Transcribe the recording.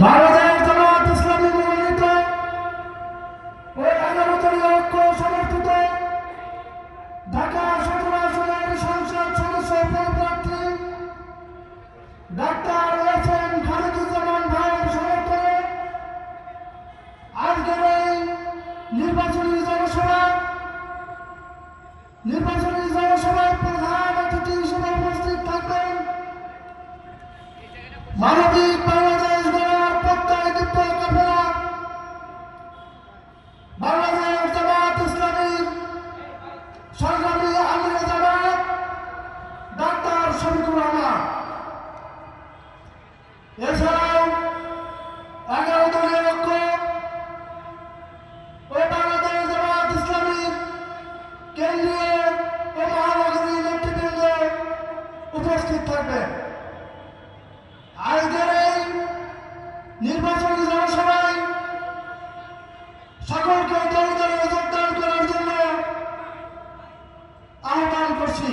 বাংলাদেশ জামাত ইসলামী মনোনীত ও 11 দলীয় ঐক্য সমর্থিত ঢাকা 17 আসনের সংসদ সদস্য পদপ্রার্থী ডাক্তার এস.এম. খালেকুজ্জামান ভাইয়ের সমর্থনে আজকের এই নির্বাচনী জনসভায় প্রধান অতিথি হিসেবে উপস্থিত থাকবেন মানবিক বাংলাদেশ গড়ার পদ্মায় দীপ্ত কাফেলা বাংলাদেশ জামাত ইসলামীর সংগ্রামী আমিরে জামাত ডাক্তার শফিকুর রহমান। এছাড়াও 11 দলীয় ঐক্য ও বাংলাদেশ জামাত ইসলামীর কেন্দ্রীয় ও মহানগরী নেতৃবৃন্দ উপস্থিত থাকবেন। আজকের এই নির্বাচনী জনসভায় সকলকে দলে দলে যোগদান করার জন্য আহ্বান করছি।